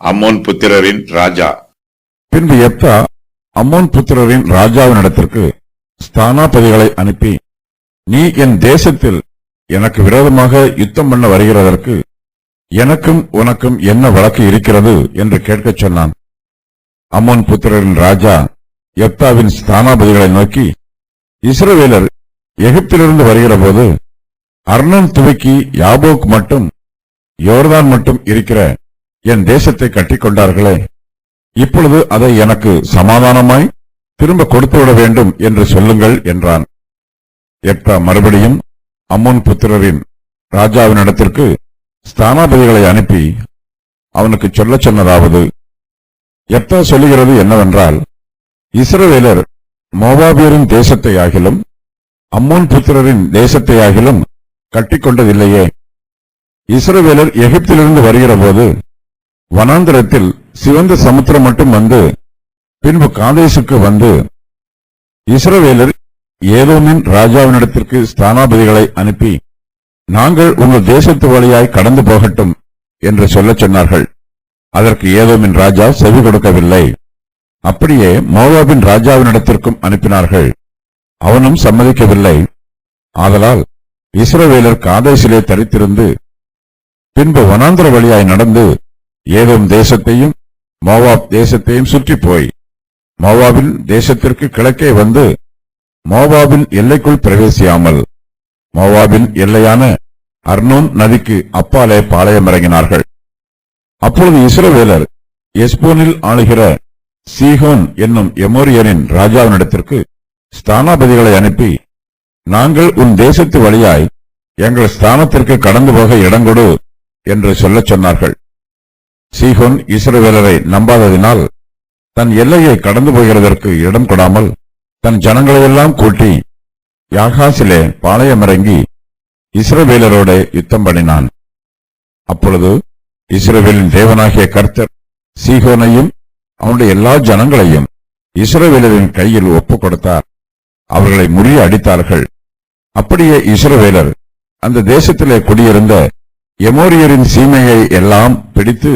அம்மோன் புத்திரரின் ராஜா. பின்பு யெப்தா அம்மோன் புத்திரரின் ராஜாவினிடத்திற்கு ஸ்தானாபதிகளை அனுப்பி, நீ என் தேசத்தில் எனக்கு விரோதமாக யுத்தம் பண்ண வருகிறதற்கு எனக்கும் உனக்கும் என்ன வழக்கு இருக்கிறது என்று கேட்கச் சொன்னான். அம்மோன் புத்திரரின் ராஜா யெப்தாவின் ஸ்தானாபதிகளை நோக்கி, இஸ்ரவேலர் எகிப்திலிருந்து வருகிற போது அர்னோன் துவக்கி யாபோக் மட்டும் யோர்தான் மட்டும் இருக்கிற என் தேசத்தை கட்டிக்கொண்டார்களே, இப்பொழுது அதை எனக்கு சமாதானமாய் திரும்ப கொடுத்துவிட வேண்டும் என்று சொல்லுங்கள் என்றான். யெப்தா மறுபடியும் அம்மோன் புத்திரரின் ராஜாவினிடத்திற்கு ஸ்தானாபதிகளை அனுப்பி அவனுக்கு சொல்லச் சொன்னதாவது, யெப்தா சொல்லுகிறது என்னவென்றால், இஸ்ரவேலர் மோவாபியரின் தேசத்தையாகிலும் அம்மோன் புத்திரரின் தேசத்தையாகிலும் கட்டிக்கொண்டதில்லையே. இஸ்ரவேலர் எகிப்திலிருந்து வருகிற போது வனாந்தரத்தில் சிவந்த சமுத்திரம் மட்டும் வந்து பின்பு காதேசுக்கு வந்து, இஸ்ரவேலர் ஏதோமின் ராஜாவினிடத்திற்கு ஸ்தானாபதிகளை அனுப்பி, நாங்கள் உங்கள் தேசத்து வழியாய் கடந்து போகட்டும் என்று சொல்லச் சொன்னார்கள். அதற்கு ஏதோமின் ராஜா செவி கொடுக்கவில்லை. அப்படியே மோவாபின் ராஜாவினிடத்திற்கும் அனுப்பினார்கள். அவனும் சம்மதிக்கவில்லை. ஆதலால் இஸ்ரவேலர் காதேசிலே தரித்திருந்து பின்பு வனாந்தர வழியாய் நடந்து ஏதோம் தேசத்தையும் மோவாப் தேசத்தையும் சுற்றி போய் மோவாபின் தேசத்திற்கு கிழக்கே வந்து மோவாபின் எல்லைக்குள் பிரவேசியாமல் மோவாபின் எல்லையான அர்னோன் நதிக்கு அப்பாலே பாளையமிறங்கினார்கள். அப்பொழுது இஸ்ரவேலர் எஸ்போனில் ஆளுகிற சீகோன் என்னும் எமோரியரின் ராஜாவினிடத்திற்கு ஸ்தானாபதிகளை அனுப்பி, நாங்கள் உன் தேசத்து வழியாய் எங்கள் ஸ்தானத்திற்கு கடந்து போக இடங்கொடு என்று சொல்லச் சொன்னார்கள். சீகோன் இஸ்ரவேலரை நம்பாததினால் தன் எல்லையை கடந்து போகிறதற்கு இடம் கொடாமல் தன் ஜனங்களையெல்லாம் கூட்டி யாகாசிலே பாளையமிறங்கி இஸ்ரவேலரோட யுத்தம் பண்ணினான். அப்பொழுது இஸ்ரவேலின் தேவனாகிய கர்த்தர் சீகோனையும் அவனுடைய எல்லா ஜனங்களையும் இஸ்ரவேலரின் கையில் ஒப்புக் கொடுத்தார். அவர்களை முறிய அடித்தார்கள். அப்படியே இஸ்ரவேலர் அந்த தேசத்திலே குடியிருந்த எமோரியரின் சீமையை எல்லாம் பிடித்து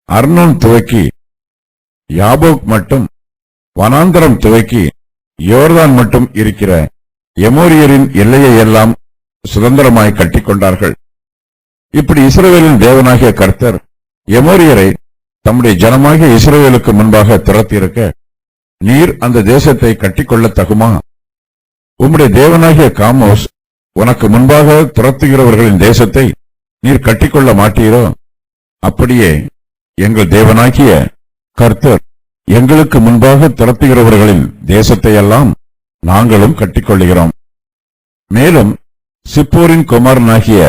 அர்னோன் துவக்கி யாபோக் மட்டும் வனாந்தரம் துவக்கி யோர்தான் மட்டும் இருக்கிற எமோரியரின் எல்லையை எல்லாம் சுதந்திரமாய் கட்டிக்கொண்டார்கள். இப்படி இஸ்ரவேலின் தேவனாகிய கர்த்தர் எமோரியரை தம்முடைய ஜனமாகிய இஸ்ரவேலுக்கு முன்பாக துரத்தியிருக்க, நீர் அந்த தேசத்தை கட்டிக்கொள்ள தகுமா? உம்முடைய தேவனாகிய காமோஸ் உனக்கு முன்பாக துரத்துகிறவர்களின் தேசத்தை நீர் கட்டிக்கொள்ள மாட்டீரோ? அப்படியே எங்கள் தேவனாகிய கர்த்தர் எங்களுக்கு முன்பாக துரத்துகிறவர்களின் தேசத்தையெல்லாம் நாங்களும் கட்டிக்கொள்ளுகிறோம். மேலும் சிப்போரின் குமாரனாகிய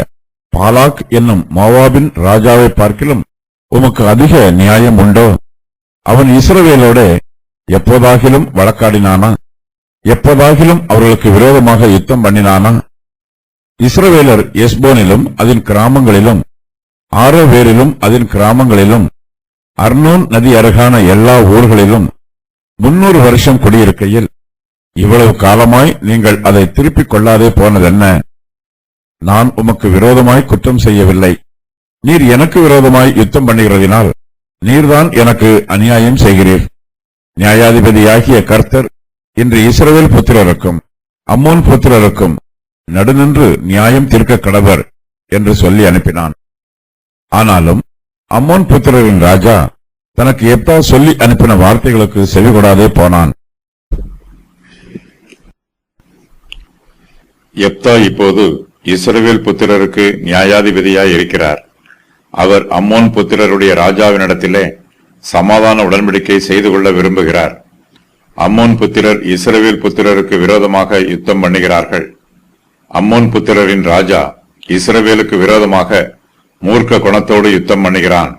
பாலாக் என்னும் மோவாபின் ராஜாவை பார்க்கிலும் உமக்கு அதிக நியாயம் உண்டோ? அவன் இஸ்ரவேலோட எப்போதாகிலும் வழக்காடினானா? எப்போதாகிலும் அவர்களுக்கு விரோதமாக யுத்தம் பண்ணினானா? இஸ்ரவேலர் எஸ்போனிலும் அதன் கிராமங்களிலும் ஆரோவேரிலும் அதன் கிராமங்களிலும் அர்னோன் நதி அருகான எல்லா ஊர்களிலும் 300 வருஷம் குடியிருக்கையில் இவ்வளவு காலமாய் நீங்கள் அதை திருப்பிக் கொள்ளாதே போனதென்ன? நான் உமக்கு விரோதமாய் குற்றம் செய்யவில்லை. நீர் எனக்கு விரோதமாய் யுத்தம் பண்ணுகிறதினால் நீர்தான் எனக்கு அநியாயம் செய்கிறீர். நியாயாதிபதியாகிய கர்த்தர் இன்று இஸ்ரவேல் புத்திரருக்கும் அம்மோன் புத்திரருக்கும் நடுநின்று நியாயம் தீர்க்க கடவர் என்று சொல்லி அனுப்பினான். ஆனாலும் அம்மோன் புத்திரரின் ராஜா தனக்கு யெப்தா சொல்லி அனுப்பின வார்த்தைகளுக்கு செவிகொடாதே போனான். யெப்தா இப்போது இஸ்ரவேல் புத்திரருக்கு நியாயாதிபதியாய் இருக்கிறார். அவர் அம்மோன் புத்திரருடைய ராஜாவினிடத்திலே சமாதான உடன்படிக்கை செய்து கொள்ள விரும்புகிறார். அம்மோன் புத்திரர் இஸ்ரவேல் புத்திரருக்கு விரோதமாக யுத்தம் பண்ணுகிறார்கள். அம்மோன் புத்திரரின் ராஜா இஸ்ரவேலுக்கு விரோதமாக மூர்க்க குணத்தோடு யுத்தம் பண்ணுகிறான்.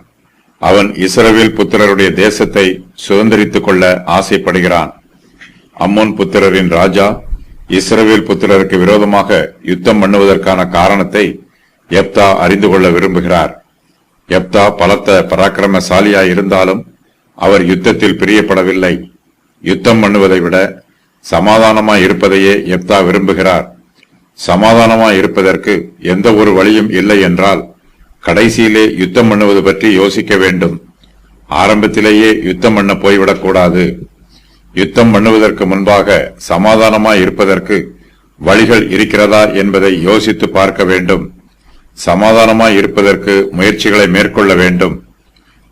அவன் இஸ்ரவேல் புத்திரருடைய தேசத்தை சுதந்திரித்துக் கொள்ள ஆசைப்படுகிறான். அம்மோன் புத்திரரின் ராஜா இஸ்ரவேல் புத்திரருக்கு விரோதமாக யுத்தம் பண்ணுவதற்கான காரணத்தை யெப்தா அறிந்து கொள்ள விரும்புகிறார். யெப்தா பலத்த பராக்கிரமசாலியாய் இருந்தாலும் அவர் யுத்தத்தில் பிரியப்படவில்லை. யுத்தம் பண்ணுவதை விட சமாதானமாய் இருப்பதையே யெப்தா விரும்புகிறார். சமாதானமாய் இருப்பதற்கு எந்த ஒரு வழியும் இல்லை என்றால் கடைசியிலே யுத்தம் பண்ணுவது பற்றி யோசிக்க வேண்டும். ஆரம்பத்திலேயே யுத்தம் பண்ண போய்விடக்கூடாது. யுத்தம் பண்ணுவதற்கு முன்பாக சமாதானமாய் இருப்பதற்கு வழிகள் இருக்கிறதா என்பதை யோசித்து பார்க்க வேண்டும். சமாதானமாய் இருப்பதற்கு முயற்சிகளை மேற்கொள்ள வேண்டும்.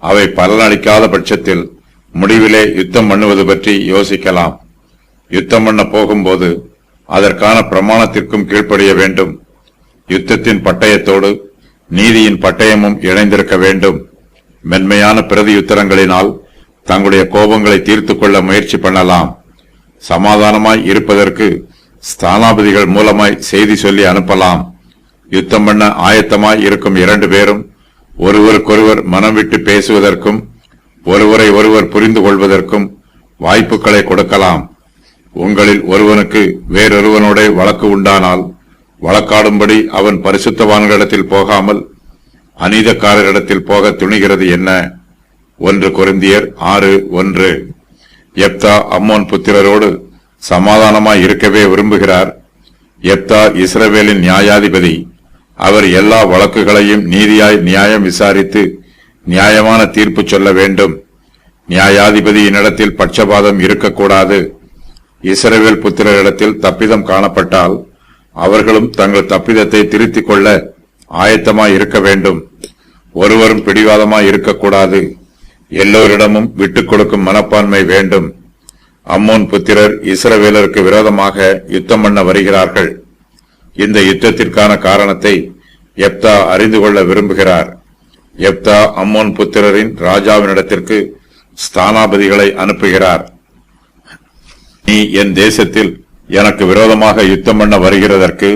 அவை பலனளிக்காத பட்சத்தில் முடிவிலே யுத்தம் பண்ணுவது பற்றி யோசிக்கலாம். யுத்தம் பண்ண போகும்போது அதற்கான பிரமாணத்திற்கும் கீழ்ப்படிய வேண்டும். யுத்தத்தின் பட்டயத்தோடு நீதியின் பட்டயமும் இணைந்திருக்க வேண்டும். மென்மையான பிரதி யுத்தரங்களினால் தங்களுடைய கோபங்களை தீர்த்து கொள்ள முயற்சி பண்ணலாம். சமாதானமாய் இருப்பதற்கு ஸ்தானாபதிகள் மூலமாய் செய்தி சொல்லி அனுப்பலாம். யுத்தம் பண்ண ஆயத்தமாய் இருக்கும் 2 பேரும் ஒருவருக்கொருவர் மனம் விட்டு பேசுவதற்கும் ஒருவரை ஒருவர் புரிந்து கொள்வதற்கும் வாய்ப்புகளை கொடுக்கலாம். உங்களில் ஒருவனுக்கு வேறொருவனோட வழக்கு உண்டானால் வழக்காடும்படி அவன் பரிசுத்தவான்களிடத்தில் போகாமல் அநீதக்காரரிடத்தில் போக துணிகிறது என்ன? 1 கொரிந்தியர் 6:1. யெப்தா அம்மோன் புத்திரரோடு சமாதானமாய் இருக்கவே விரும்புகிறார். யெப்தா இஸ்ரவேலின் நியாயாதிபதி. அவர் எல்லா வழக்குகளையும் நீதியாய் நியாயம் விசாரித்து நியாயமான தீர்ப்பு சொல்ல வேண்டும். நியாயாதிபதியினிடத்தில் பட்சபாதம் இருக்கக்கூடாது. இஸ்ரவேல் புத்திரரிடத்தில் தப்பிதம் காணப்பட்டால் அவர்களும் தங்கள் தப்பிதத்தை திருத்திக் கொள்ள ஆயத்தமாய் இருக்க வேண்டும். ஒருவரும் பிடிவாதமாய் இருக்கக்கூடாது. எல்லோரிடமும் விட்டுக் கொடுக்கும் மனப்பான்மை வேண்டும். அம்மோன் புத்திரர் இஸ்ரவேலருக்கு விரோதமாக யுத்தம் பண்ண வருகிறார்கள். இந்த யுத்தத்திற்கான காரணத்தை யெப்தா அறிந்து கொள்ள விரும்புகிறார். யெப்தா அம்மோன் புத்திரரின் ராஜாவினிடத்திற்கு ஸ்தானாபதிகளை அனுப்புகிறார். நீ என் தேசத்தில் எனக்கு விரோதமாக யுத்தம் பண்ண வருகிறதற்கு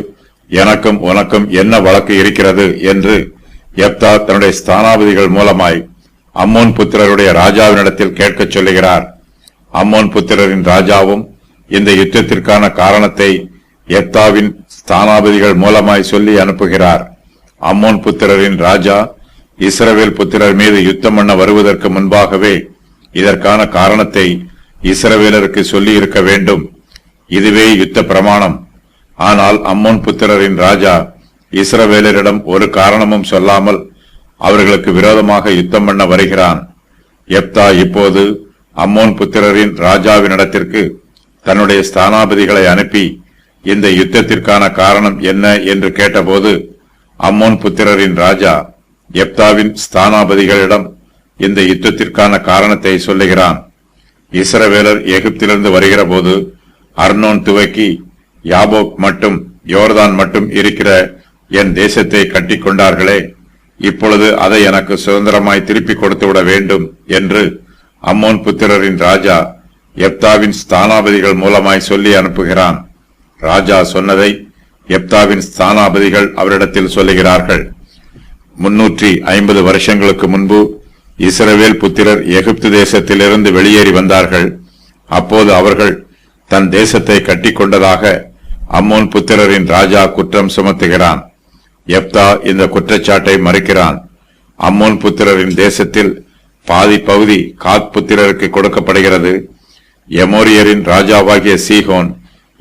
எனக்கும் உனக்கும் என்ன வழக்கு இருக்கிறது என்று யெப்தா தன்னுடைய ஸ்தானாபதிகள் மூலமாய் அம்மோன் புத்திரருடைய ராஜாவினிடத்தில் கேட்கச் சொல்லுகிறார். அம்மோன் புத்திரரின் ராஜாவும் இந்த யுத்தத்திற்கான காரணத்தை யெப்தாவின் ஸ்தானாபதிகள் மூலமாய் சொல்லி அனுப்புகிறார். அம்மோன் புத்திரரின் ராஜா இஸ்ரவேல் புத்திரர் மீது யுத்தம் பண்ண வருவதற்கு முன்பாகவே இதற்கான காரணத்தை இஸ்ரவேலருக்கு சொல்லி இருக்க வேண்டும். இதுவே யுத்த பிரமாணம். ஆனால் அம்மோன் புத்திரரின் ராஜா இஸ்ரவேலரிடம் ஒரு காரணமும் சொல்லாமல் அவர்களுக்கு விரோதமாக யுத்தம் பண்ண வருகிறான். யெப்தா இப்போது அம்மோன் புத்திரரின் ராஜாவினிடத்திற்கு தன்னுடைய ஸ்தானாபதிகளை அனுப்பி இந்த யுத்தத்திற்கான காரணம் என்ன என்று கேட்டபோது அம்மோன் புத்திரரின் ராஜா யெப்தாவின் ஸ்தானாபதிகளிடம் இந்த யுத்தத்திற்கான காரணத்தை சொல்லுகிறான். இஸ்ரவேலர் எகிப்திலிருந்து வருகிற போது அர்னோன் துவக்கி யாபோக் மட்டும் யோர்தான் மட்டும் இருக்கிற என் தேசத்தை கட்டி கொண்டார்களே, இப்பொழுது அதை எனக்கு சுதந்திரமாய் திருப்பி கொடுத்துவிட வேண்டும் என்று அம்மோன் புத்திரரின் ராஜா யெப்தாவின் ஸ்தானாபதிகள் மூலமாய் சொல்லி அனுப்புகிறான். ராஜா சொன்னதை யெப்தாவின் ஸ்தானாபதிகள் அவரிடத்தில் சொல்லுகிறார்கள். 350 வருஷங்களுக்கு முன்பு இஸ்ரவேல் புத்திரர் எகிப்து தேசத்திலிருந்து வெளியேறி வந்தார்கள். அப்போது அவர்கள் தன் தேசத்தை கட்டி கொண்டதாக அம்மோன் புத்திரரின் ராஜா குற்றம் சுமத்துகிறான். யெப்தா இந்த குற்றச்சாட்டை மறுக்கிறான். அம்மோன் புத்திரரின் தேசத்தில் பாதி பகுதி காத் புத்திரருக்கு கொடுக்கப்படுகிறது. எமோரியரின் ராஜாவாகிய சீகோன்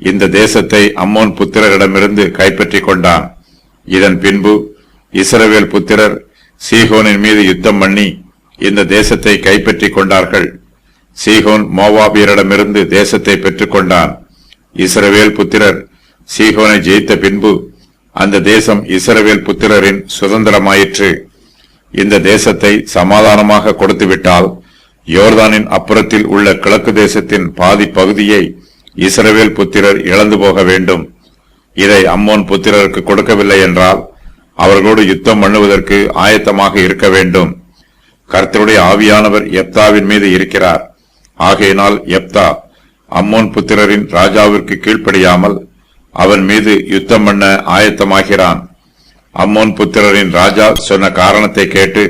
இந்த தேசத்தை அம்மோன் புத்திரரிடமிருந்து கைப்பற்றிக் கொண்டான். இதன் பின்பு இஸ்ரவேல் புத்திரர் சீகோனின் மீது யுத்தம் பண்ணி இந்த தேசத்தை கைப்பற்றிக் கொண்டார்கள். சீகோன் மோவாபியரிடமிருந்து தேசத்தை பெற்றுக் கொண்டான். இஸ்ரவேல் புத்திரர் சீகோனை ஜெயித்த பின்பு அந்த தேசம் இஸ்ரவேல் புத்திரரின் சுதந்திரமாயிற்று. இந்த தேசத்தை சமாதானமாக கொடுத்துவிட்டால் யோர்தானின் அப்புறத்தில் உள்ள கிழக்கு தேசத்தின் பாதி பகுதியை இஸ்ரவேல் புத்திரர் இழந்து போக வேண்டும். இதை அம்மோன் புத்திரருக்கு கொடுக்கவில்லை என்றால் அவர்களோடு யுத்தம் பண்ணுவதற்கு ஆயத்தமாக இருக்க வேண்டும். கர்த்தருடைய ஆவியானவர் யெப்தாவின் மீது இருக்கிறார். ஆகையினால் யெப்தா அம்மோன் புத்திரரின் ராஜாவிற்கு கீழ்ப்படியாமல் அவன் மீது யுத்தம் பண்ண ஆயத்தமாகிறான். அம்மோன் புத்திரரின் ராஜா சொன்ன காரணத்தை கேட்டு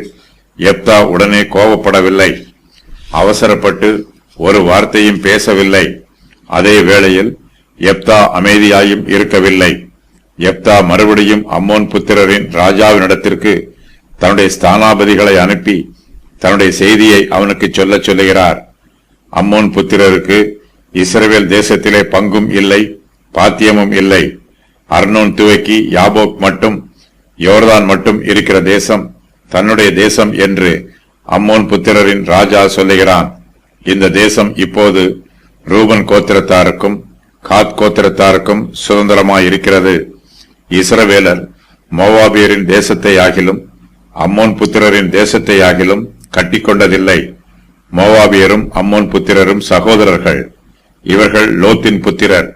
யெப்தா உடனே கோபப்படவில்லை. அவசரப்பட்டு ஒரு வார்த்தையும் பேசவில்லை. அதே வேளையில் யெப்தா அமைதியாயும் இருக்கவில்லை. யெப்தா மறுபடியும் அம்மோன் புத்திரரின் ராஜாவினிடத்திற்கு தன்னுடைய ஸ்தானாபதிகளை அனுப்பி தன்னுடைய செய்தியை அவனுக்கு சொல்லுகிறார். அம்மோன் புத்திரருக்கு இஸ்ரவேல் தேசத்திலே பங்கும் இல்லை, பாத்தியமும் இல்லை. அர்னோன் துவக்கி யாபோக் மட்டும் யோர்தான் மட்டும் இருக்கிற தேசம் தன்னுடைய தேசம் என்று அம்மோன் புத்திரரின் ராஜா சொல்லுகிறான், இந்த தேசம் இப்போது ரூபன் கோத்திரத்தாருக்கும் காத் கோத்திரத்தாருக்கும் சுதந்திரமாயிருக்கிறது. இஸ்ரவேலர் மோவாபியரின் தேசத்தை ஆகிலும் அம்மோன் புத்திரரின் தேசத்தை ஆகிலும் கட்டிக்கொண்டதில்லை. மோவாபியரும் அம்மோன் புத்திரரும் சகோதரர்கள். இவர்கள் லோத்தின் புத்திரர்.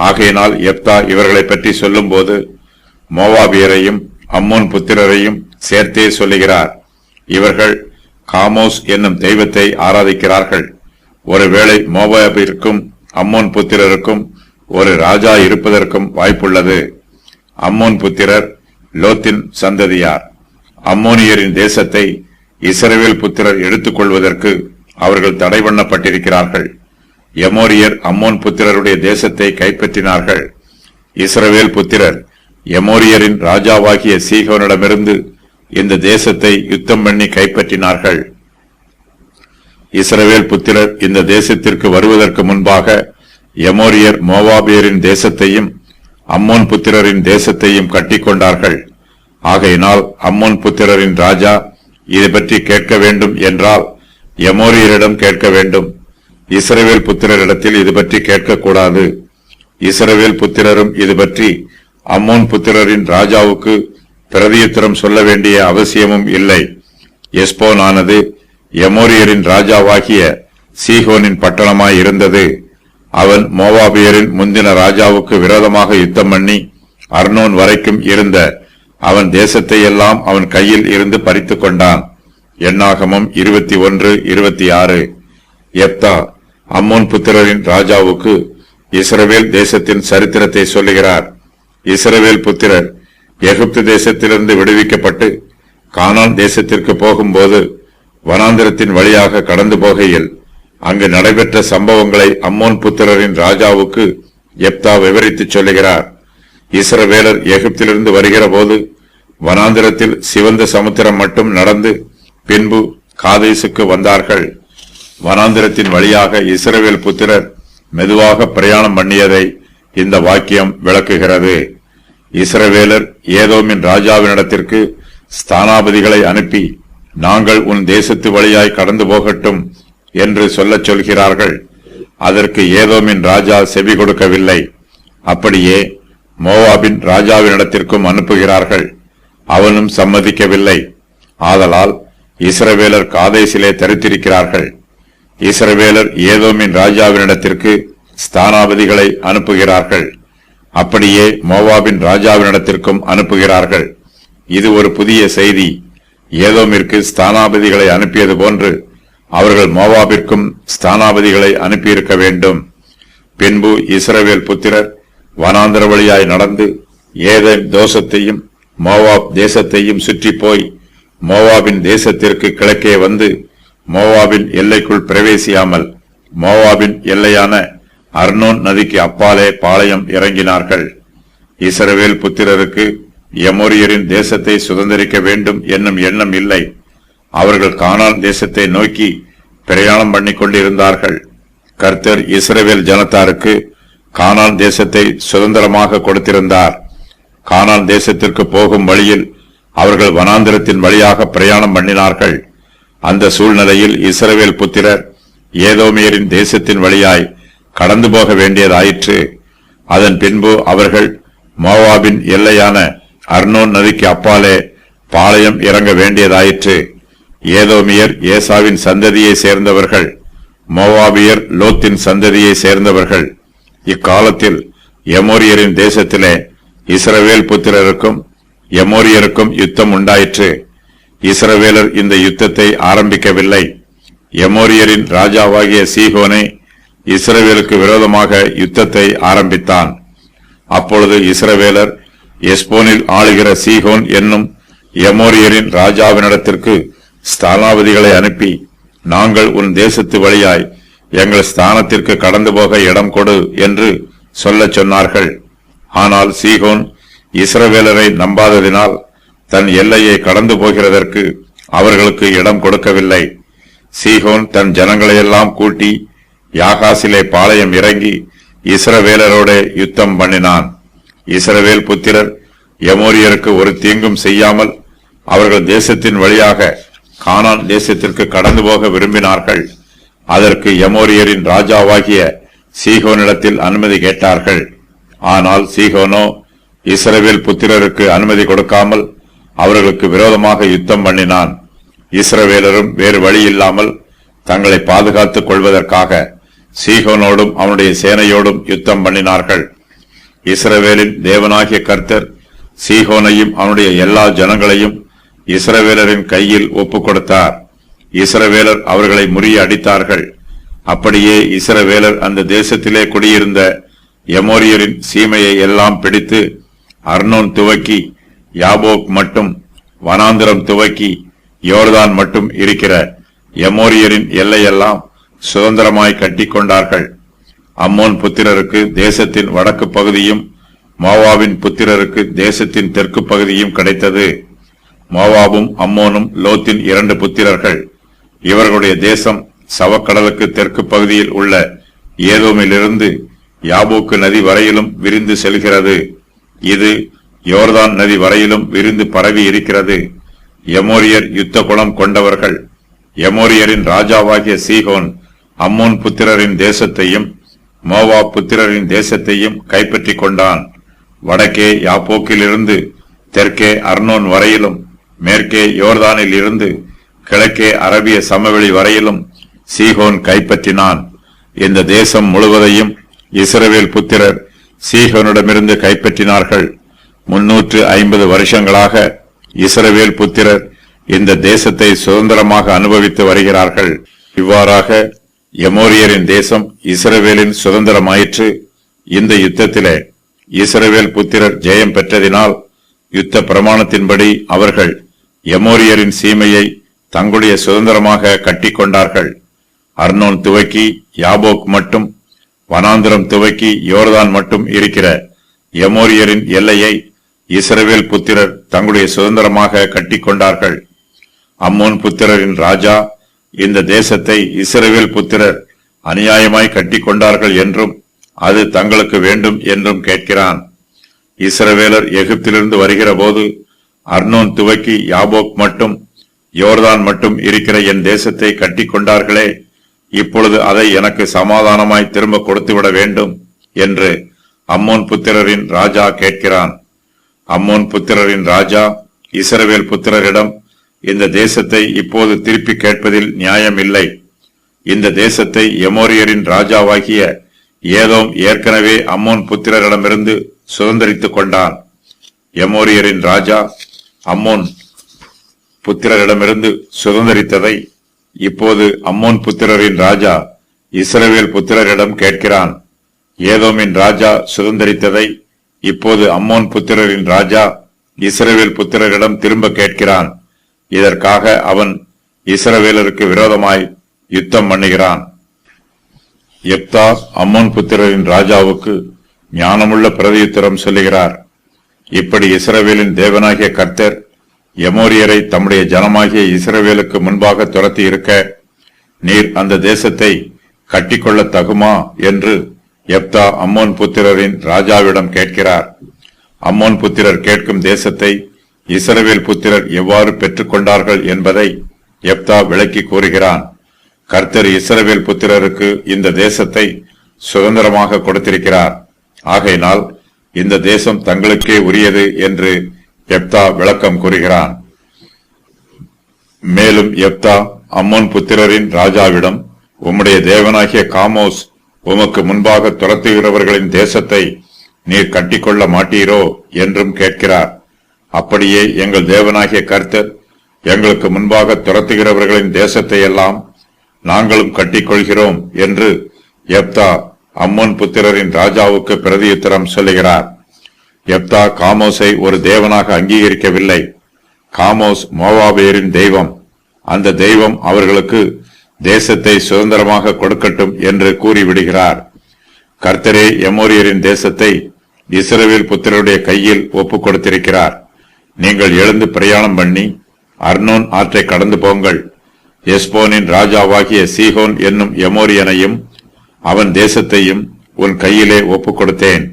ஆகையினால் யெப்தா இவர்களை பற்றி சொல்லும்போது மோவாபியரையும் அம்மோன் புத்திரரையும் சேர்த்தே சொல்லுகிறார். இவர்கள் காமோஸ் என்னும் தெய்வத்தை ஆராதிக்கிறார்கள். ஒருவேளை மோவாபிற்கும் அம்மோன் புத்திரருக்கும் ஒரு ராஜா இருப்பதற்கும் வாய்ப்புள்ளது. அம்மோன் புத்திரர் லோத்தின் சந்ததியார். அம்மோனியரின் தேசத்தை இஸ்ரவேல் புத்திரர் எடுத்துக் கொள்வதற்கு அவர்கள் தடை பண்ணப்பட்டிருக்கிறார்கள். எமோரியர் அம்மோன் புத்திரருடைய தேசத்தை கைப்பற்றினார்கள். இஸ்ரவேல் புத்திரர் எமோரியரின் ராஜாவாகிய சீகோனிடமிருந்து இந்த தேசத்தை யுத்தம் பண்ணி கைப்பற்றினார்கள். இஸ்ரவேல் புத்திரர் இந்த தேசத்திற்கு வருவதற்கு முன்பாக எமோரியர் மோவாபியரின் தேசத்தையும் அம்மோன் புத்திரரின் தேசத்தையும் கட்டிக்கொண்டார்கள். ஆகையினால் அம்மோன் புத்திரரின் ராஜா இதை பற்றி கேட்க வேண்டும் என்றால் எமோரியரிடம் கேட்க வேண்டும். இஸ்ரவேல் புத்திரரிடத்தில் இது பற்றி கேட்கக்கூடாது. இஸ்ரவேல் புத்திரரும் இது பற்றி அம்மோன் புத்திரரின் ராஜாவுக்கு பிரதியுத்தரம் சொல்ல வேண்டிய அவசியமும் இல்லை. எஸ்போனானது எமோரியரின் ராஜாவாகிய சீகோனின் பட்டணமாய் இருந்தது. அவன் மோவாபியரின் முந்தின ராஜாவுக்கு விரோதமாக யுத்தம் பண்ணி அர்னோன் வரைக்கும் இருந்த அவன் தேசத்தை எல்லாம் அவன் கையில் இருந்து பறித்துக் கொண்டான். எண்ணாகமம் 21:26. யெப்தா அம்மோன் புத்திரரின் ராஜாவுக்கு இஸ்ரவேல் தேசத்தின் சரித்திரத்தை சொல்லுகிறார். இஸ்ரவேல் புத்திரர் எகிப்து தேசத்திலிருந்து விடுவிக்கப்பட்டு கானான் தேசத்திற்கு போகும்போது வனாந்திரத்தின் வழியாக கடந்து போகையில் அங்கு நடைபெற்ற சம்பவங்களை அம்மோன் புத்திரரின் ராஜாவுக்கு யெப்தா விவரித்துச் சொல்லுகிறார். இஸ்ரவேலர் எகிப்திலிருந்து வருகிற போது வனாந்திரத்தில் சிவந்த சமுத்திரம் மட்டும் நடந்து பின்பு காதேசுக்கு வந்தார்கள். வனாந்திரத்தின் வழியாக இஸ்ரவேல் புத்திரர் மெதுவாக பிரயாணம் பண்ணியதை இந்த வாக்கியம் விளக்குகிறது. இஸ்ரவேலர் ஏதோமின் ராஜாவினிடத்திற்கு ஸ்தானாபதிகளை அனுப்பி நாங்கள் உன் தேசத்து வழியாய் கடந்து போகட்டும் என்று சொல்லச் சொல்கிறார்கள். அதற்கு ஏதோமின் ராஜா செவி கொடுக்கவில்லை. அப்படியே மோவாபின் ராஜாவினிடத்திற்கும் அனுப்புகிறார்கள். அவனும் சம்மதிக்கவில்லை. ஆதலால் இஸ்ரவேலர் காதேசிலே தரித்திருக்கிறார்கள். இஸ்ரவேலர் ஏதோமின் ராஜாவினிடத்திற்கு ஸ்தானாபதிகளை அனுப்புகிறார்கள். அப்படியே மோவாபின் ராஜாவினிடத்திற்கும் அனுப்புகிறார்கள். இது ஒரு புதிய செய்தி. ஏதோமிற்கு ஸ்தானாபதிகளை அனுப்பியது போன்று அவர்கள் மோவாபிற்கும் ஸ்தானாபதிகளை அனுப்பியிருக்க வேண்டும். பின்பு இஸ்ரவேல் புத்திரர் வனாந்தர வழியாய் நடந்து ஏதேம் தேசத்தையும் மோவாப் தேசத்தையும் சுற்றி போய் மோவாபின் தேசத்திற்கு கிழக்கே வந்து மோவாபின் எல்லைக்குள் பிரவேசியாமல் மோவாபின் எல்லையான அர்னோன் நதிக்கு அப்பாலே பாளையம் இறங்கினார்கள். இஸ்ரவேல் புத்திரருக்கு எமோரியரின் தேசத்தை சுதந்திரிக்க வேண்டும் என்னும் எண்ணம் இல்லை. அவர்கள் கானான் தேசத்தை நோக்கி பிரயாணம் பண்ணிக் கொண்டிருந்தார்கள். கர்த்தர் இஸ்ரவேல் ஜனத்தாருக்கு கானான் தேசத்தை சுதந்திரமாக கொடுத்திருந்தார். கானான் தேசத்திற்கு போகும் வழியில் அவர்கள் வனாந்திரத்தின் வழியாக பிரயாணம் பண்ணினார்கள். அந்த சூழ்நிலையில் இஸ்ரவேல் புத்திரர் ஏதோமியரின் தேசத்தின் வழியாய் கடந்து போக வேண்டியதாயிற்று. அதன் பின்பு அவர்கள் மோவாபின் எல்லையான அர்னோன் நதிக்கு அப்பாலே பாளையம் இறங்க வேண்டியதாயிற்று. ஏதோமியர் ஏசாவின் சந்ததியை சேர்ந்தவர்கள், மோவாபியர் லோத்தின் சந்ததியை சேர்ந்தவர்கள். இக்காலத்தில் எமோரியரின் தேசத்திலே இஸ்ரவேல் புத்திரருக்கும் எமோரியருக்கும் யுத்தம் உண்டாயிற்று. இஸ்ரவேலர் இந்த யுத்தத்தை ஆரம்பிக்கவில்லை. எமோரியரின் ராஜாவாகிய சீகோனே இஸ்ரவேலுக்கு விரோதமாக யுத்தத்தை ஆரம்பித்தான். அப்பொழுது இஸ்ரவேலர் எஸ்போனில் ஆளுகிற சீகோன் என்னும் எமோரியரின் ராஜாவினிடத்திற்கு ஸ்தானாபதிகளை அனுப்பி நாங்கள் உன் தேசத்து வழியாய் எங்கள் ஸ்தானத்திற்கு கடந்து போக இடம் கொடு என்று சொல்லச் சொன்னார்கள். ஆனால் சீகோன் இஸ்ரவேலரை நம்பாததினால் தன் எல்லையை கடந்து போகிறதற்கு அவர்களுக்கு இடம் கொடுக்கவில்லை. சீகோன் தன் ஜனங்களையெல்லாம் கூட்டி யாகாசிலே பாளையம் இறங்கி இஸ்ரவேலரோட யுத்தம் பண்ணினான். இஸ்ரவேல் புத்திரர் எமோரியருக்கு ஒரு தீங்கும் செய்யாமல் அவர்கள் தேசத்தின் வழியாக கானான் தேசத்திற்கு கடந்து போக விரும்பினார்கள். அதற்கு எமோரியரின் ராஜாவாகிய சீகோனிடத்தில் அனுமதி கேட்டார்கள். ஆனால் சீகோனோ இஸ்ரவேல் புத்திரருக்கு அனுமதி கொடுக்காமல் அவர்களுக்கு விரோதமாக யுத்தம் பண்ணினான். இஸ்ரவேலரும் வேறு வழி இல்லாமல் தங்களை பாதுகாத்துக் கொள்வதற்காக சீகோனோடும் அவனுடைய சேனையோடும் யுத்தம் பண்ணினார்கள். இஸ்ரவேலின் தேவனாகிய கர்த்தர் சீகோனையும் அவனுடைய எல்லா ஜனங்களையும் இஸ்ரவேலரின் கையில் ஒப்புக் கொடுத்தார். இஸ்ரவேலர் அவர்களை முறிய அடித்தார்கள். அப்படியே இஸ்ரவேலர் அந்த தேசத்திலே குடியிருந்த எமோரியரின் சீமையை எல்லாம் பிடித்து அர்னோன் துவக்கி யாபோக் மட்டும், வனாந்திரம் துவக்கி யோர்தான் மட்டும் இருக்கிற எமோரியரின் எல்லையெல்லாம் சுதந்திரமாய் கட்டிக்கொண்டார்கள். அம்மோன் புத்திரருக்கு தேசத்தின் வடக்கு பகுதியும் மோவாபின் புத்திரருக்கு தேசத்தின் தெற்கு பகுதியும் கிடைத்தது. மோவாபும் அம்மோனும் லோத்தின் 2 புத்திரர்கள். இவர்களுடைய தேசம் சவக்கடலுக்கு தெற்கு பகுதியில் உள்ள ஏதோமிலிருந்து யாபோக்கு நதி வரையிலும் விரிந்து செல்கிறது. இது யோர்தான் நதி வரையிலும் விரிந்து பரவி இருக்கிறது. எமோரியர் யுத்த குணம் கொண்டவர்கள். எமோரியரின் ராஜாவாகிய சீகோன் அம்மோன் புத்திரரின் தேசத்தையும் மோவாப் புத்திரரின் தேசத்தையும் கைப்பற்றி கொண்டான். வடக்கே யாப்போக்கிலிருந்து தெற்கே அர்னோன் வரையிலும், மேற்கே யோர்தானில் இருந்து கிழக்கே அரபிய சமவெளி வரையிலும் சீகோன் கைப்பற்றினான். இந்த தேசம் முழுவதையும் இஸ்ரவேல் புத்திரர் சீகோனிடமிருந்து கைப்பற்றினார்கள். 350 வருஷங்களாக இஸ்ரவேல் புத்திரர் இந்த தேசத்தை சுதந்திரமாக அனுபவித்து வருகிறார்கள். இவ்வாறாக எமோரியரின் தேசம் இஸ்ரவேலின் சுதந்திரமாயிற்று. இந்த யுத்தத்திலே இஸ்ரவேல் புத்திரர் ஜெயம் பெற்றதினால் யுத்த பிரமாணத்தின்படி அவர்கள் எமோரியரின் சீமையை தங்களுடைய சுதந்திரமாக கட்டிக்கொண்டார்கள். அர்னோன் துவக்கி யாபோக் மட்டும், வனாந்திரம் துவக்கி யோர்தான் மட்டும் இருக்கிற எமோரியரின் எல்லையை இஸ்ரவேல் புத்திரர் தங்களுடைய சுதந்திரமாக கட்டிக்கொண்டார்கள். அம்மோன் புத்திரரின் ராஜா இந்த தேசத்தை இஸ்ரவேல் புத்திரர் அநியாயமாய் கட்டிக்கொண்டார்கள் என்றும் அது தங்களுக்கு வேண்டும் என்றும் கேட்கிறான். இஸ்ரவேலர் எகிப்திலிருந்து வருகிற போது அர்னோன் துவக்கி யாபோக் மட்டும், யோர்தான் மட்டும் இருக்கிற என் தேசத்தை கட்டிக்கொண்டார்களே, இப்பொழுது அதை எனக்கு சமாதானமாய் திரும்ப கொடுத்துவிட வேண்டும் என்று அம்மோன் புத்திரரின் ராஜா கேட்கிறான். அம்மோன் புத்திரரின் ராஜா இஸ்ரவேல் புத்திரரிடம், இந்த தேசத்தை இப்போது திருப்பி கேட்பதில் நியாயம் இல்லை. இந்த தேசத்தை எமோரியரின் ராஜாவாகிய ஏதோம் ஏற்கனவே அம்மோன் புத்திரரிடமிருந்து சுதந்திரித்துக் கொண்டான். எமோரியரின் ராஜா அம்மோன் புத்திரரிடமிருந்து சுதந்திரித்ததை இப்போது அம்மோன் புத்திரரின் ராஜா இஸ்ரவேல் புத்திரரிடம் கேட்கிறான். ஏதோமின் ராஜா சுதந்திரித்ததை இப்போது அம்மோன் புத்திரரின் ராஜா இஸ்ரவேல் புத்திரரிடம் திரும்ப கேட்கிறான். இதற்காக அவன் இஸ்ரவேலருக்கு விரோதமாய் யுத்தம் பண்ணுகிறான். யெப்தா அம்மோன் புத்திரரின் ராஜாவுக்கு ஞானமுள்ள பிரதியுத்தரம் சொல்லுகிறார். இப்படி இஸ்ரவேலின் தேவனாகிய கர்த்தர் எமோரியரை தம்முடைய ஜனமாகிய இஸ்ரவேலுக்கு முன்பாக துரத்தி இருக்க, நீர் அந்த தேசத்தை கட்டிக்கொள்ள தகுமா என்று யெப்தா அம்மோன் புத்திரரின் ராஜாவிடம் கேட்கிறார். அம்மோன் புத்திரர் கேட்கும் தேசத்தை இஸ்ரவேல் புத்திரர் எவ்வாறு பெற்றுக்கொண்டார்கள் என்பதை யெப்தா விளக்கி கூறுகிறான். கர்த்தர் இஸ்ரவேல் புத்திரருக்கு இந்த தேசத்தை சுதந்திரமாக கொடுத்திருக்கிறார். ஆகையினால் இந்த தேசம் தங்களுக்கே உரியது என்று யெப்தா விளக்கம் கூறுகிறான். மேலும் யெப்தா அம்மோன் புத்திரரின் ராஜாவிடம், உம்முடைய தேவனாகிய காமோஸ் உமக்கு முன்பாக துரத்துகிறவர்களின் தேசத்தை நீர் கட்டிக்கொள்ள மாட்டீரோ என்றும் கேட்கிறார். அப்படியே எங்கள் தேவனாகிய கர்த்தர் எங்களுக்கு முன்பாக துரத்துகிறவர்களின் தேசத்தை எல்லாம் நாங்களும் கட்டிக்கொள்கிறோம் என்று யெப்தா அம்மோன் புத்திரரின் ராஜாவுக்கு பிரதியுத்தரம் சொல்லுகிறார். யெப்தா காமோஸை ஒரு தேவனாக அங்கீகரிக்கவில்லை. காமோஸ் மோவாபியரின் தெய்வம். அந்த தெய்வம் அவர்களுக்கு தேசத்தை சுதந்திரமாக கொடுக்கட்டும் என்று கூறிவிடுகிறார். கர்த்தரே எமோரியரின் தேசத்தை இஸ்ரவேல் புத்திரருடைய கையில் ஒப்புக் கொடுத்திருக்கிறார். நீங்கள் எழுந்து பிரயாணம் பண்ணி அர்னோன் ஆற்றை கடந்து போங்கள். எஸ்போனின் ராஜாவாகிய சீகோன் என்னும் எமோரியனையும் அவன் தேசத்தையும் உன் கையிலே ஒப்புக் கொடுத்தேன்.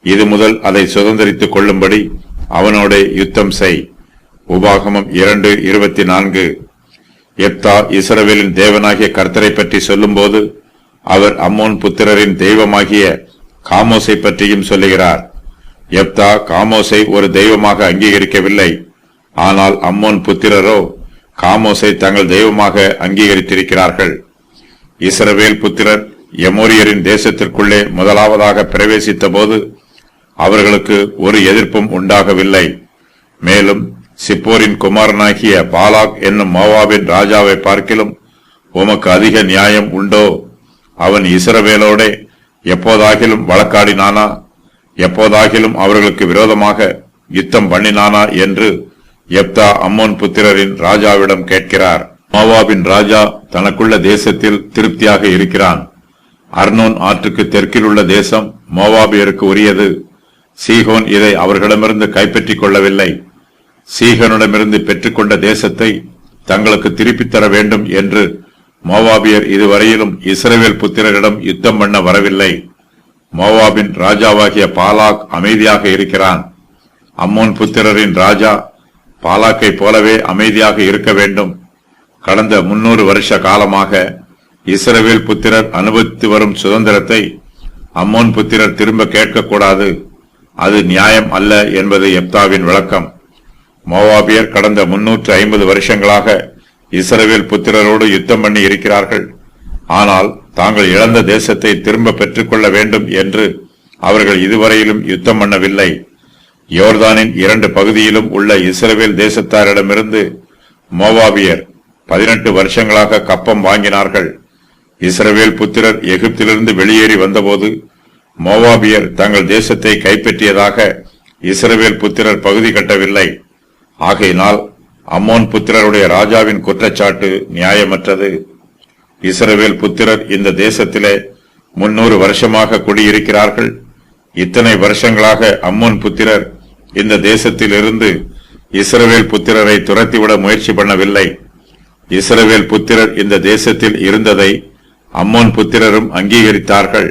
இது முதல் அதை சுதந்திரித்துக் கொள்ளும்படி அவனோட யுத்தம் செய். உபாகமம் 2:24. யெப்தா இஸ்ரவேலின் தேவனாகிய கர்த்தரை பற்றி சொல்லும்போது அவர் அம்மோன் புத்திரரின் தெய்வமாகிய காமோசை பற்றியும் சொல்லுகிறார். யெப்தா காமோசை ஒரு தெய்வமாக அங்கீகரிக்கவில்லை. ஆனால் அம்மோன் புத்திரரோ காமோசை தங்கள் தெய்வமாக அங்கீகரித்திருக்கிறார்கள். இஸ்ரவேல் புத்திரர் எமோரியரின் தேசத்திற்குள்ளே முதலாவதாக பிரவேசித்த போது அவர்களுக்கு ஒரு எதிர்ப்பும் உண்டாகவில்லை. மேலும் சிப்போரின் குமாரனாகிய பாலாக் என்னும் மோவாபின் ராஜாவை பார்க்கிலும் உமக்கு அதிக நியாயம் உண்டோ? அவன் இஸ்ரவேலோடே எப்போதாகிலும் வழக்காடினானா? எப்போதாகிலும் அவர்களுக்கு விரோதமாக யுத்தம் பண்ணினானா என்று யெப்தா அம்மோன் புத்திரரின் ராஜாவிடம் கேட்கிறார். மோவாபின் ராஜா தனக்குள்ள தேசத்தில் திருப்தியாக இருக்கிறான். அர்னோன் ஆற்றுக்கு தெற்கில் உள்ள தேசம் மோவாபியருக்கு உரியது. சீகோன் இதை அவர்களிடமிருந்து கைப்பற்றிக் கொள்ளவில்லை. சீகோனிடமிருந்து பெற்றுக்கொண்ட தேசத்தை தங்களுக்கு திருப்பித் தர வேண்டும் என்று மோவாபியர் இதுவரையிலும் இஸ்ரவேல் புத்திரரிடம் யுத்தம் பண்ண வரவில்லை. மோவாபின் ராஜாவாகிய பாலாக் அமைதியாக இருக்கிறான். அம்மோன் புத்திரரின் ராஜா பாலாக்கை போலவே அமைதியாக இருக்க வேண்டும். கடந்த 300 வருஷ காலமாக இஸ்ரவேல் புத்திரர் அனுபவித்து வரும் சுதந்திரத்தை அம்மோன் புத்திரர் திரும்ப கேட்கக்கூடாது. அது நியாயம் அல்ல என்பது யெப்தாவின் விளக்கம். மோவாபியர் கடந்த 350 வருஷங்களாக இஸ்ரவேல் புத்திரரோடு யுத்தம் பண்ணி இருக்கிறார்கள். ஆனால் தாங்கள் இழந்த தேசத்தை திரும்ப பெற்றுக்கொள்ள வேண்டும் என்று அவர்கள் இதுவரையிலும் யுத்தம் பண்ணவில்லை. யோர்தானின் 2 பகுதியிலும் உள்ள இஸ்ரவேல் தேசத்தாரிடமிருந்து மோவாபியர் 18 வருஷங்களாக கப்பம் வாங்கினார்கள். இஸ்ரவேல் புத்திரர் எகிப்திலிருந்து வெளியேறி வந்தபோது மோவாபியர் தங்கள் தேசத்தை கைப்பற்றியதாக இஸ்ரவேல் புத்திரர் பகுதி கட்டவில்லை. ஆகையினால் அம்மோன் புத்திரருடைய ராஜாவின் குற்றச்சாட்டு நியாயமற்றது. இஸ்ரவேல் புத்திரர் இந்த தேசத்திலே 300 வருஷமாக குடியிருக்கிறார்கள். இத்தனை வருஷங்களாக அம்மோன் புத்திரர் இந்த தேசத்தில் இருந்து இஸ்ரவேல் புத்திரரை துரத்திவிட முயற்சி பண்ணவில்லை. இஸ்ரவேல் புத்திரர் இந்த தேசத்தில் இருந்ததை அம்மோன் புத்திரரும் அங்கீகரித்தார்கள்.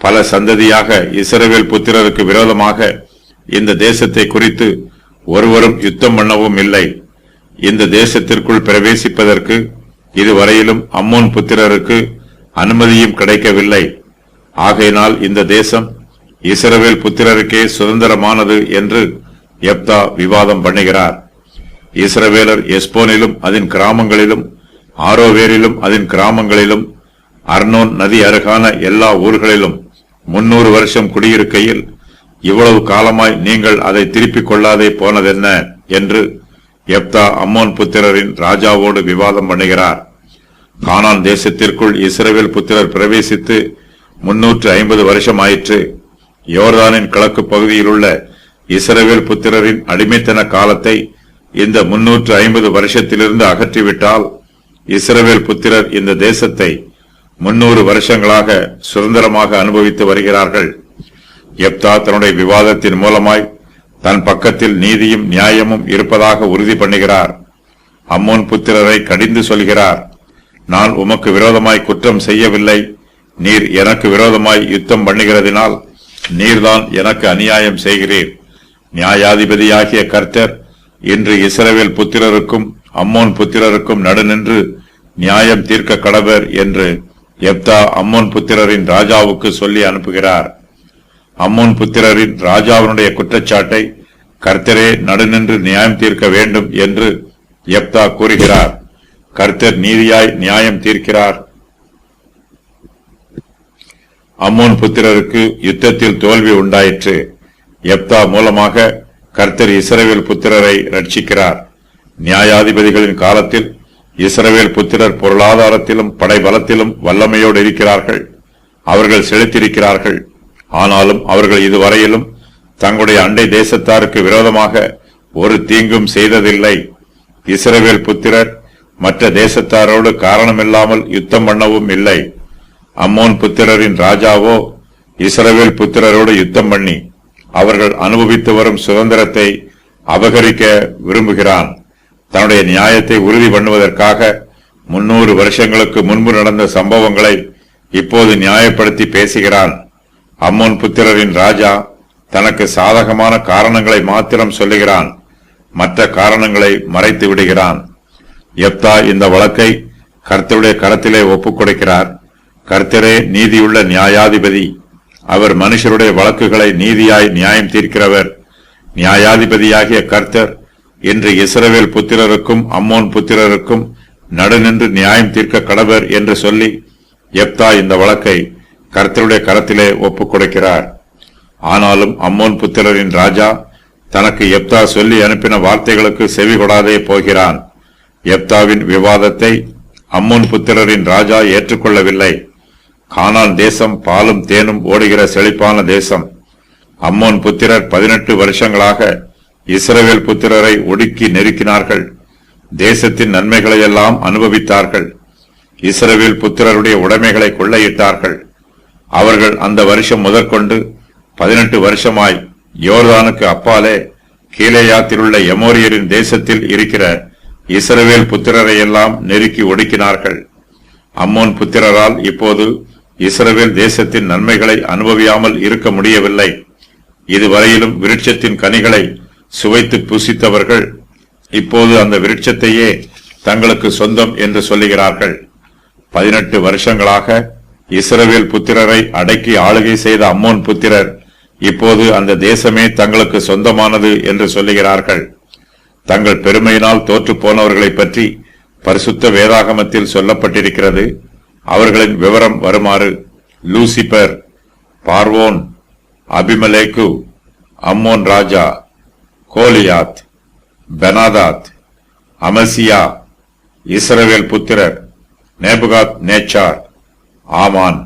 பல சந்ததியாக இஸ்ரவேல் புத்திரருக்கு விரோதமாக இந்த தேசத்தை குறித்து ஒருவரும் யுத்தம் பண்ணவும் இல்லை. இந்த தேசத்திற்குள் பிரவேசிப்பதற்கு இதுவரையிலும் அம்மோன் புத்திரருக்கு அனுமதியும் கிடைக்கவில்லை. ஆகையினால் இந்த தேசம் இஸ்ரவேல் புத்திரருக்கே சுதந்திரமானது என்று யெப்தா விவாதம் பண்ணுகிறார். இஸ்ரவேலர் எஸ்போனிலும் அதன் கிராமங்களிலும் ஆரோவேரிலும் அதன் கிராமங்களிலும் அர்னோன் நதி அருகான எல்லா ஊர்களிலும் 300 வருஷம் குடியிருக்கையில் இவ்வளவு காலமாய் நீங்கள் அதை திருப்பிக் கொள்ளாதே போனதென்ன என்று யெப்தா அம்மோன் புத்திரரின் ராஜாவோடு விவாதம் பண்ணுகிறார். கானான் தேசத்திற்குள் இஸ்ரவேல் புத்திரர் பிரவேசித்து 350 வருஷம் ஆயிற்று. யோர்தானின் கிழக்கு பகுதியில் உள்ள இஸ்ரவேல் புத்திரரின் அடிமைத்தன காலத்தை இந்த 350 வருஷத்திலிருந்து அகற்றிவிட்டால் இஸ்ரவேல் புத்திரர் இந்த தேசத்தை 300 வருஷங்களாக சுதந்திரமாக அனுபவித்து வருகிறார்கள். யெப்தா தன்னுடைய விவாதத்தின் மூலமாய் தன் பக்கத்தில் நீதியும் நியாயமும் இருப்பதாக உறுதி பண்ணுகிறார். அம்மோன் புத்திரரை கடிந்து சொல்கிறார். நான் உமக்கு விரோதமாய் குற்றம் செய்யவில்லை. நீர் எனக்கு விரோதமாய் யுத்தம் பண்ணுகிறதினால் நீர்தான் எனக்கு அநியாயம் செய்கிறீர். நியாயாதிபதியாகிய கர்த்தர் இன்று இஸ்ரவேல் புத்திரருக்கும் அம்மோன் புத்திரருக்கும் நடுநின்று நியாயம் தீர்க்க கடவர் என்று யெப்தா அம்மோன் புத்திரரின் ராஜாவுக்கு சொல்லி அனுப்புகிறார். அம்மோன் புத்திரரின் ராஜாவினுடைய குற்றச்சாட்டை கர்த்தரே நடுநின்று நியாயம் தீர்க்க வேண்டும் என்று யெப்தா கூறுகிறார். கர்த்தர் நீதியாய் நியாயம் தீர்க்கிறார். அம்மோன் புத்திரருக்கு யுத்தத்தில் தோல்வி உண்டாயிற்று. யெப்தா மூலமாக கர்த்தர் இஸ்ரவேல் புத்திரரை ரட்சிக்கிறார். நியாயாதிபதிகளின் காலத்தில் இஸ்ரவேல் புத்திரர் பொருளாதாரத்திலும் படைபலத்திலும் வல்லமையோடு இருக்கிறார்கள். அவர்கள் செலுத்தியிருக்கிறார்கள். ஆனாலும் அவர்கள் இதுவரையிலும் தங்களுடைய அண்டை தேசத்தாருக்கு விரோதமாக ஒரு தீங்கும் செய்ததில்லை. இஸ்ரவேல் புத்திரர் மற்ற தேசத்தாரோடு காரணமில்லாமல் யுத்தம் பண்ணவும் இல்லை. அம்மோன் புத்திரரின் ராஜாவோ இஸ்ரவேல் புத்திரரோடு யுத்தம் பண்ணி அவர்கள் அனுபவித்து வரும் சுதந்திரத்தை அபகரிக்க விரும்புகிறான். தன்னுடைய நியாயத்தை உறுதி பண்ணுவதற்காக 300 வருஷங்களுக்கு முன்பு நடந்த சம்பவங்களை இப்போது நியாயப்படுத்தி பேசுகிறான். அம்மோன் புத்திரரின் ராஜா தனக்கு சாதகமான காரணங்களை மாத்திரம் சொல்லுகிறான். மற்ற காரணங்களை மறைத்து விடுகிறான். யெப்தா இந்த வழக்கை கர்த்தருடைய கரத்திலே ஒப்புக் கொடுக்கிறார். கர்த்தரே நீதியுள்ள நியாயாதிபதி. அவர் மனுஷருடைய வழக்குகளை நீதியாய் நியாயம் தீர்க்கிறவர். நியாயாதிபதியாகிய கர்த்தர் இன்று இஸ்ரவேல் புத்திரருக்கும் அம்மோன் புத்திரருக்கும் நடுநின்று நியாயம் தீர்க்க கடவர் என்று சொல்லி யெப்தா இந்த வழக்கை கர்த்தருடைய கரத்திலே ஒப்புக் கொடுக்கிறார். ஆனாலும் அம்மோன் புத்திரரின் ராஜா தனக்கு யெப்தா சொல்லி அனுப்பின வார்த்தைகளுக்கு செவி கொடாதே போகிறான். யெப்தாவின் விவாதத்தை அம்மோன் புத்திரரின் ராஜா ஏற்றுக்கொள்ளவில்லை. கானான் தேசம் பாலும் தேனும் ஓடுகிற செழிப்பான தேசம். அம்மோன் புத்திரர் 18 வருஷங்களாக இஸ்ரவேல் புத்திரரை ஒடுக்கி நெருக்கினார்கள். தேசத்தின் நன்மைகளையெல்லாம் அனுபவித்தார்கள். இஸ்ரவேல் புத்திரருடைய உடைமைகளை கொள்ளையிட்டார்கள். அவர்கள் அந்த வருஷம் முதற்கொண்டு 18 வருஷமாய் யோர்தானுக்கு அப்பாலே கீலேயாத்திலுள்ள எமோரியரின் தேசத்தில் இருக்கிற இஸ்ரவேல் புத்திரரையெல்லாம் நெருக்கி ஒடுக்கினார்கள். அம்மோன் புத்திரரால் இப்போது இஸ்ரவேல் தேசத்தின் நன்மைகளை அனுபவியாமல் இருக்க முடியவில்லை. இதுவரையிலும் விருட்சத்தின் கனிகளை சுவைத்து புசித்தவர்கள் இப்போது அந்த விருட்சத்தையே தங்களுக்கு சொந்தம் என்று சொல்லுகிறார்கள். 18 வருஷங்களாக இஸ்ரவேல் புத்திரரை அடக்கி ஆளுகை செய்த அம்மோன் புத்திரர் இப்போது அந்த தேசமே தங்களுக்கு சொந்தமானது என்று சொல்லுகிறார்கள். தங்கள் பெருமையினால் தோற்று போனவர்களை பற்றி பரிசுத்த வேதாகமத்தில் சொல்லப்பட்டிருக்கிறது. அவர்களின் விவரம் வருமாறு: லூசிபர், பார்வோன், அபிமலேக்கு, அம்மோன் ராஜா, கோலியாத், பெனாதாத், அமசியா, இஸ்ரவேல் புத்திரர், நேபுகாத் நேச்சார், ஆமான்.